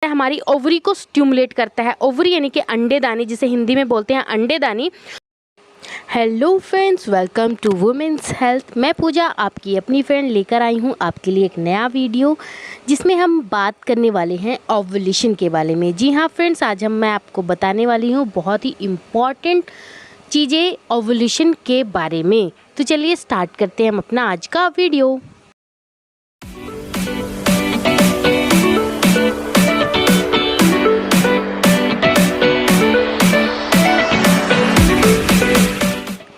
हमारी ओवरी को स्टिमुलेट करता है। ओवरी यानी कि अंडेदानी, जिसे हिंदी में बोलते हैं अंडेदानी। Hello friends, welcome to women's health. मैं पूजा, आपकी अपनी फ्रेंड, लेकर आई हूँ आपके लिए एक नया वीडियो जिसमें हम बात करने वाले हैं ओव्यूलेशन के बारे में। जी हाँ फ्रेंड्स, आज मैं आपको बताने वाली हूँ बहुत ही इम्पॉर्टेंट चीज़ें ओव्यूलेशन के बारे में। तो चलिए स्टार्ट करते हैं हम अपना आज का वीडियो।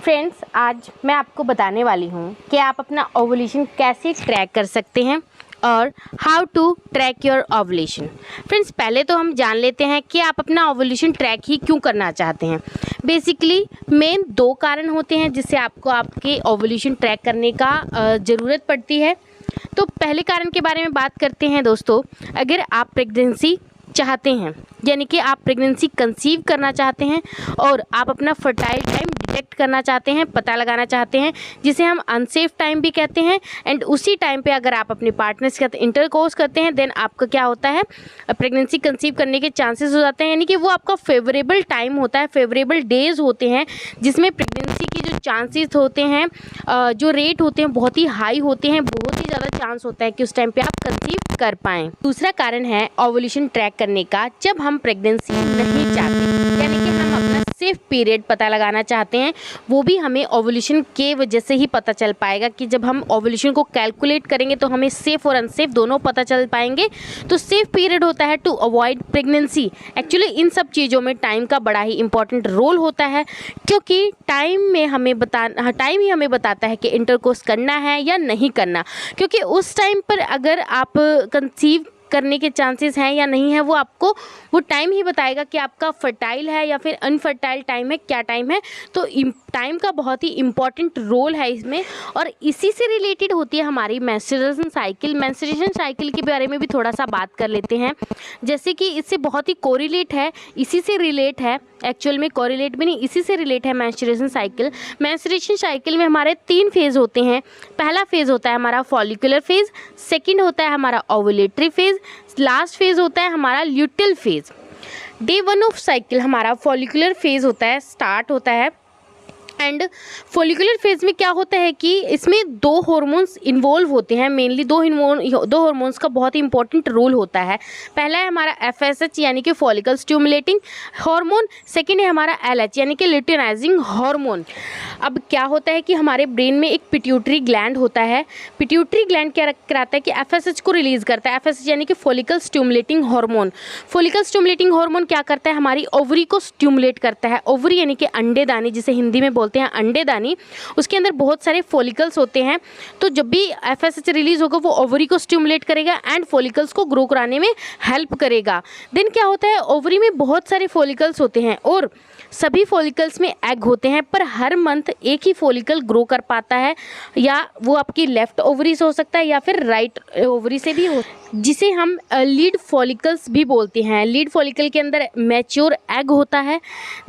फ्रेंड्स, आज मैं आपको बताने वाली हूँ कि आप अपना ओव्यूलेशन कैसे ट्रैक कर सकते हैं और how to track your ovulation. Friends, पहले तो हम जान लेते हैं कि आप अपना ओव्यूलेशन ट्रैक ही क्यों करना चाहते हैं। बेसिकली मेन दो कारण होते हैं जिससे आपको आपके ओव्यूलेशन ट्रैक करने का ज़रूरत पड़ती है। तो पहले कारण के बारे में बात करते हैं दोस्तों। अगर आप प्रेगनेंसी चाहते हैं, यानी कि आप प्रेगनेंसी कंसीव करना चाहते हैं और आप अपना फर्टाइल टाइम डिटेक्ट करना चाहते हैं, पता लगाना चाहते हैं, जिसे हम अनसेफ टाइम भी कहते हैं। एंड उसी टाइम पे अगर आप अपने पार्टनर के साथ इंटरकोर्स करते हैं, देन आपका क्या होता है, प्रेगनेंसी कंसीव करने के चांसेस हो जाते हैं। यानी कि वो आपका फेवरेबल टाइम होता है, फेवरेबल डेज होते हैं, जिसमें प्रेगनेंसी के जो चांसेस होते हैं, जो रेट होते हैं, बहुत ही हाई होते हैं। बहुत ही ज़्यादा चांस होता है कि उस टाइम पे आप कंसीव कर पाएँ। दूसरा कारण है ओव्यूलेशन ट्रैक करने का, जब हम प्रेगनेंसी नहीं चाहते, यानी कि हम अपना सेफ पीरियड पता लगाना चाहते हैं। वो भी हमें ओव्यूलेशन के वजह से ही पता चल पाएगा कि जब हम ओव्यूलेशन को कैलकुलेट करेंगे तो हमें सेफ और अनसेफ दोनों पता चल पाएंगे। तो सेफ पीरियड होता है टू अवॉइड प्रेगनेंसी। एक्चुअली इन सब चीज़ों में टाइम का बड़ा ही इंपॉर्टेंट रोल होता है, क्योंकि टाइम ही हमें बताता है कि इंटरकोर्स करना है या नहीं करना। क्योंकि उस टाइम पर अगर आप कंसीव करने के चांसेस हैं या नहीं है, वो टाइम ही बताएगा कि आपका फर्टाइल है या फिर अनफर्टाइल टाइम है, क्या टाइम है। तो टाइम का बहुत ही इम्पॉर्टेंट रोल है इसमें। और इसी से रिलेटेड होती है हमारी मेंस्ट्रुएशन साइकिल। मेंस्ट्रुएशन साइकिल के बारे में भी थोड़ा सा बात कर लेते हैं, जैसे कि इससे बहुत ही कोरिलेट है, इसी से रिलेट है। एक्चुअल में कोरिलेट भी नहीं, इसी से रिलेट है मेंस्ट्रुएशन साइकिल। मेंस्ट्रुएशन साइकिल में हमारे 3 फेज़ होते हैं। पहला फेज़ होता है हमारा फॉलिकुलर फेज़, सेकंड होता है हमारा ओव्यूलेटरी फेज़, लास्ट फेज़ होता है हमारा ल्यूटिल फेज़। डे 1 ऑफ साइकिल हमारा फॉलिकुलर फेज़ होता है, स्टार्ट होता है। एंड फॉलिकुलर फेज में क्या होता है कि इसमें 2 हार्मोन्स इन्वॉल्व होते हैं। मेनली 2 हार्मोन्स का बहुत ही इंपॉर्टेंट रोल होता है। पहला है हमारा FSH यानी कि फॉलिकल स्टिमुलेटिंग हार्मोन, सेकंड है हमारा LH यानी कि ल्यूटिनाइजिंग हार्मोन। अब क्या होता है कि हमारे ब्रेन में एक पिट्यूटरी ग्लैंड होता है। पिट्यूटरी ग्लैंड क्या कराता है कि FSH को रिलीज़ करता है। FSH यानी कि follicle stimulating hormone. Follicle stimulating hormone क्या करता है, हमारी ओवरी को स्टिमुलेट करता है। ओवरी यानी कि अंडेदानी, जिसे हिंदी में बोलते हैं अंडेदानी, उसके अंदर बहुत सारे फॉलिकल्स होते हैं। तो जब भी FSH रिलीज होगा, वो ओवरी को स्टिमुलेट करेगा एंड फॉलिकल्स को ग्रो कराने में हेल्प करेगा। देन क्या होता है, ओवरी में बहुत सारे फॉलिकल्स होते हैं और सभी फॉलिकल्स में एग होते हैं, पर हर मंथ एक ही फॉलिकल ग्रो कर पाता है। या वो आपकी लेफ्ट ओवरी से हो सकता है या फिर राइट ओवरी से भी हो, जिसे हम लीड फॉलिकल्स भी बोलते हैं। लीड फॉलिकल के अंदर मैच्योर एग होता है।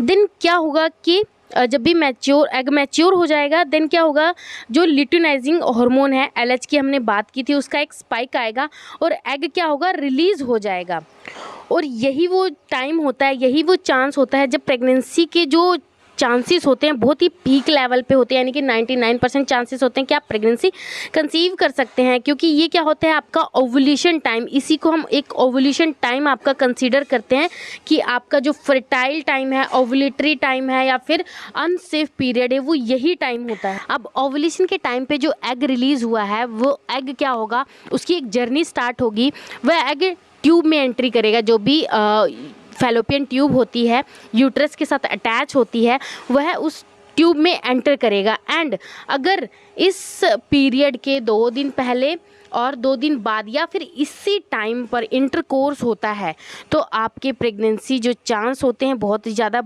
देन क्या होगा कि जब भी एग मैच्योर हो जाएगा, देन क्या होगा, जो ल्यूटिनाइजिंग हार्मोन है LH की हमने बात की थी, उसका एक स्पाइक आएगा और एग क्या होगा, रिलीज़ हो जाएगा। और यही वो टाइम होता है, यही वो चांस होता है जब प्रेगनेंसी के जो चांसेस होते हैं बहुत ही पीक लेवल पे होते हैं। यानी कि 99% चांसेस होते हैं कि आप प्रेगनेंसी कंसीव कर सकते हैं। क्योंकि ये क्या होता है, आपका ओव्यूलेशन टाइम, इसी को हम एक ओव्यूलेशन टाइम आपका कंसीडर करते हैं कि आपका जो फर्टाइल टाइम है, ओव्यूलेटरी टाइम है या फिर अनसेफ पीरियड है, वो यही टाइम होता है। अब ओव्यूलेशन के टाइम पे जो एग रिलीज़ हुआ है, वो एग क्या होगा, उसकी एक जर्नी स्टार्ट होगी। वह एग ट्यूब में एंट्री करेगा, जो भी फैलोपियन ट्यूब होती है, यूट्रस के साथ अटैच होती है, वह उस ट्यूब में एंटर करेगा। एंड अगर इस पीरियड के 2 दिन पहले और 2 दिन बाद या फिर इसी टाइम पर इंटरकोर्स होता है, तो आपके प्रेगनेंसी जो चांस होते हैं बहुत ही ज़्यादा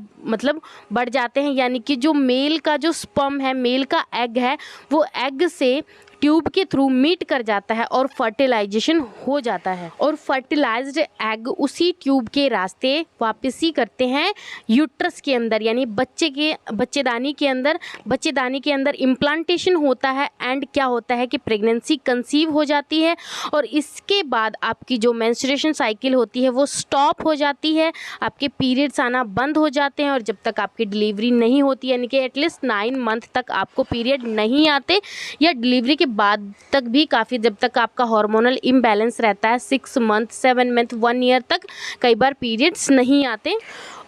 बढ़ जाते हैं। यानी कि जो मेल का जो स्पर्म है, मेल का एग है, वो एग से ट्यूब के थ्रू मीट कर जाता है और फर्टिलाइजेशन हो जाता है, और फर्टिलाइज्ड एग उसी ट्यूब के रास्ते वापसी करते हैं यूट्रस के अंदर, यानी बच्चेदानी के अंदर इम्प्लांटेशन होता है। एंड क्या होता है कि प्रेगनेंसी कंसीव हो जाती है, और इसके बाद आपकी जो मेंस्ट्रुएशन साइकिल होती है वो स्टॉप हो जाती है, आपके पीरियड्स आना बंद हो जाते हैं, और जब तक आपकी डिलीवरी नहीं होती, यानी कि एटलीस्ट 9 मंथ तक आपको पीरियड नहीं आते, या डिलीवरी के बाद तक भी काफ़ी, जब तक आपका हार्मोनल इम्बैलेंस रहता है 6 मंथ 7 मंथ 1 ईयर तक कई बार पीरियड्स नहीं आते।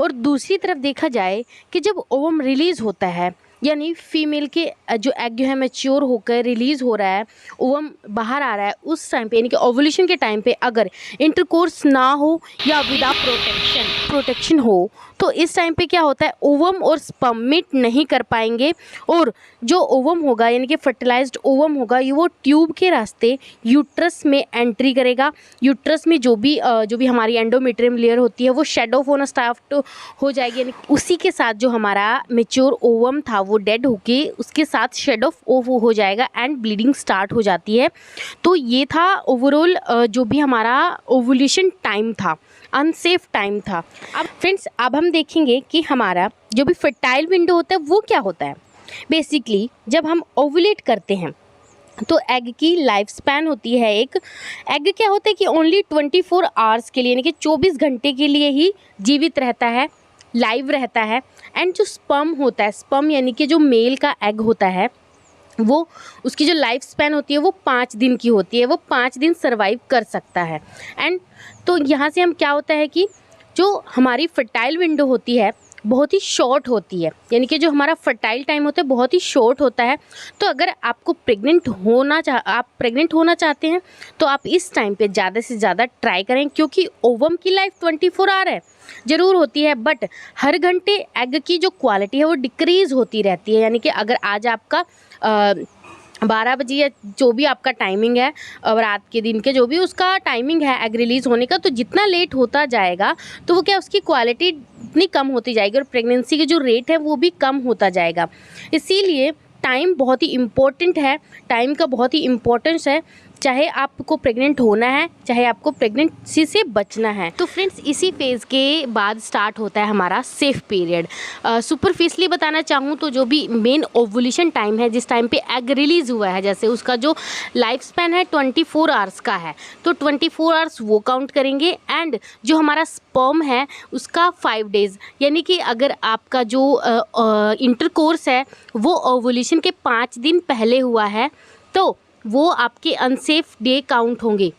और दूसरी तरफ देखा जाए कि जब ओवम रिलीज़ होता है, यानी फीमेल के जो एग जो है मैच्योर होकर रिलीज़ हो रहा है, ओवम बाहर आ रहा है, उस टाइम पे यानी कि ओवुलेशन के टाइम पे अगर इंटरकोर्स ना हो या विदाउट प्रोटेक्शन हो, तो इस टाइम पे क्या होता है, ओवम और स्पर्म मीट नहीं कर पाएंगे, और जो ओवम होगा यानी कि फर्टिलाइज्ड ओवम होगा, ये वो ट्यूब के रास्ते यूट्रस में एंट्री करेगा। यूट्रस में जो भी हमारी एंडोमेट्रियम लेयर होती है वो शेड ऑफ होना स्टार्ट हो जाएगी, यानी उसी के साथ जो हमारा मेच्योर ओवम था वो डेड होके उसके साथ शेड ऑफ हो जाएगा एंड ब्लीडिंग स्टार्ट हो जाती है। तो ये था ओवरऑल जो भी हमारा ओवुलेशन टाइम था, अनसेफ टाइम था। अब फ्रेंड्स, अब हम देखेंगे कि हमारा जो भी फर्टाइल विंडो होता है वो क्या होता है। बेसिकली जब हम ओवुलेट करते हैं तो एग की लाइफ स्पैन होती है, एक एग क्या होता है कि ओनली 24 आवर्स के लिए, यानी कि 24 घंटे के लिए ही जीवित रहता है, लाइव रहता है। एंड जो स्पर्म होता है, स्पर्म यानी कि जो मेल का एग होता है, वो उसकी जो लाइफ स्पैन होती है वो 5 दिन की होती है, वो 5 दिन सर्वाइव कर सकता है। एंड तो यहाँ से हम क्या होता है कि जो हमारी फर्टाइल विंडो होती है बहुत ही शॉर्ट होती है, यानी कि जो हमारा फर्टाइल टाइम होता है बहुत ही शॉर्ट होता है। तो अगर आपको आप प्रेग्नेंट होना चाहते हैं तो आप इस टाइम पे ज़्यादा से ज़्यादा ट्राई करें, क्योंकि ओवम की लाइफ 24 आवर है ज़रूर होती है, बट हर घंटे एग की जो क्वालिटी है वो डिक्रीज़ होती रहती है। यानी कि अगर आज आपका 12 बजे या जो भी आपका टाइमिंग है, और रात के दिन के जो भी उसका टाइमिंग है एग रिलीज़ होने का, तो जितना लेट होता जाएगा तो वो क्या उसकी क्वालिटी इतनी कम होती जाएगी, और प्रेगनेंसी की जो रेट है वो भी कम होता जाएगा। इसीलिए टाइम बहुत ही इम्पोर्टेंट है, टाइम का बहुत ही इम्पोर्टेंस है, चाहे आपको प्रेग्नेंट होना है, चाहे आपको प्रेगनेंसी से बचना है। तो फ्रेंड्स, इसी फेज़ के बाद स्टार्ट होता है हमारा सेफ पीरियड। सुपरफिशली बताना चाहूँ तो जो भी मेन ओवुलेशन टाइम है, जिस टाइम पे एग रिलीज़ हुआ है, जैसे उसका जो लाइफ स्पैन है 24 आवर्स का है, तो 24 आवर्स वो काउंट करेंगे। एंड जो हमारा स्पर्म है उसका 5 डेज़, यानी कि अगर आपका जो इंटरकोर्स है वो ओवुलेशन के 5 दिन पहले हुआ है तो वो आपके अनसेफ डे काउंट होंगे,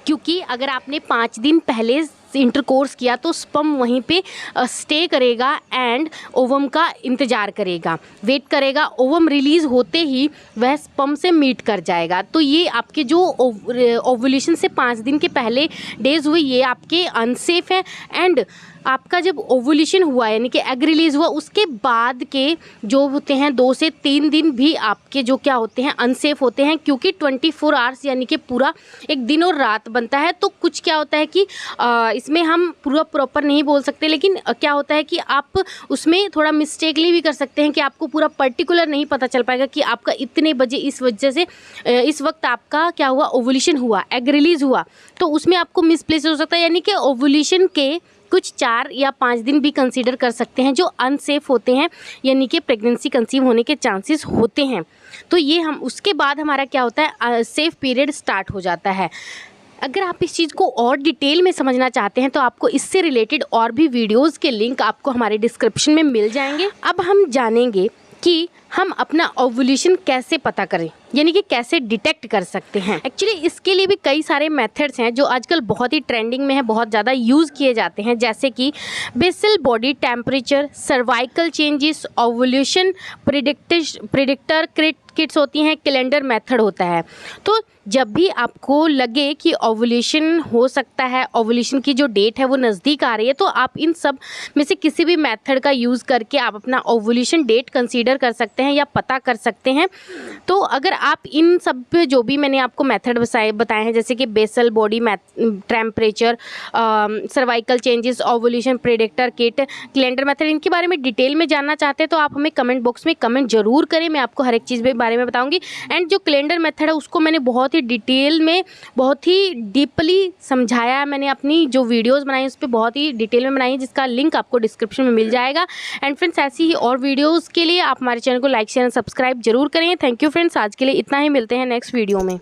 क्योंकि अगर आपने 5 दिन पहले इंटरकोर्स किया तो स्पर्म वहीं पे स्टे करेगा एंड ओवम का इंतज़ार करेगा, वेट करेगा। ओवम रिलीज़ होते ही वह स्पर्म से मीट कर जाएगा। तो ये आपके जो ओवुलेशन से 5 दिन के पहले डेज हुए ये आपके अनसेफ है। एंड आपका जब ओवुलेशन हुआ यानी कि एग रिलीज़ हुआ उसके बाद के जो होते हैं 2 से 3 दिन भी आपके जो क्या होते हैं अनसेफ होते हैं, क्योंकि 24 आवर्स यानी कि पूरा एक दिन और रात बनता है। तो कुछ क्या होता है कि इसमें हम पूरा प्रॉपर नहीं बोल सकते, लेकिन क्या होता है कि आप उसमें थोड़ा मिस्टेकली भी कर सकते हैं कि आपको पूरा पर्टिकुलर नहीं पता चल पाएगा कि आपका इतने बजे इस वजह से इस वक्त आपका क्या हुआ ओवुलेशन हुआ, एग रिलीज़ हुआ, तो उसमें आपको मिसप्लेस हो सकता है। यानी कि ओवुलेशन के कुछ 4 या 5 दिन भी कंसीडर कर सकते हैं जो अनसेफ होते हैं, यानी कि प्रेगनेंसी कंसीव होने के चांसेस होते हैं। तो ये हम उसके बाद हमारा क्या होता है सेफ पीरियड स्टार्ट हो जाता है। अगर आप इस चीज़ को और डिटेल में समझना चाहते हैं तो आपको इससे रिलेटेड और भी वीडियोज़ के लिंक आपको हमारे डिस्क्रिप्शन में मिल जाएंगे। अब हम जानेंगे कि हम अपना ओवुलेशन कैसे पता करें, यानी कि कैसे डिटेक्ट कर सकते हैं। एक्चुअली इसके लिए भी कई सारे मेथड्स हैं जो आजकल बहुत ही ट्रेंडिंग में है, बहुत ज़्यादा यूज़ किए जाते हैं, जैसे कि basal body temperature, cervical changes, ovulation predictor kits होती हैं, कैलेंडर मेथड होता है। तो जब भी आपको लगे कि ओवुलेशन हो सकता है, ओवुलेशन की जो डेट है वो नज़दीक आ रही है, तो आप इन सब में से किसी भी मेथड का यूज़ करके आप अपना ओवुलेशन डेट कंसीडर कर सकते हैं। सकते हैं या पता कर सकते हैं। तो अगर आप इन सब पे जो भी मैंने आपको मेथड बताए हैं, जैसे कि basal, body temperature, cervical changes, ovulation predictor kit, calendar method, इनके बारे में डिटेल में जानना चाहते हैं तो आप हमें कमेंट बॉक्स में कमेंट जरूर करें। मैं आपको हर एक चीज़ के बारे में बताऊंगी। एंड जो कैलेंडर मेथड है उसको मैंने बहुत ही डिटेल में, बहुत ही डीपली समझाया है। मैंने अपनी जो वीडियोज़ बनाई उस पर बहुत ही डिटेल में बनाई है, जिसका लिंक आपको डिस्क्रिप्शन में मिल जाएगा। एंड फ्रेंड्स, ऐसी ही और वीडियोज़ के लिए आप हमारे चैनल को लाइक शेयर सब्सक्राइब जरूर करें। थैंक यू फ्रेंड्स, आज के लिए इतना ही। मिलते हैं नेक्स्ट वीडियो में।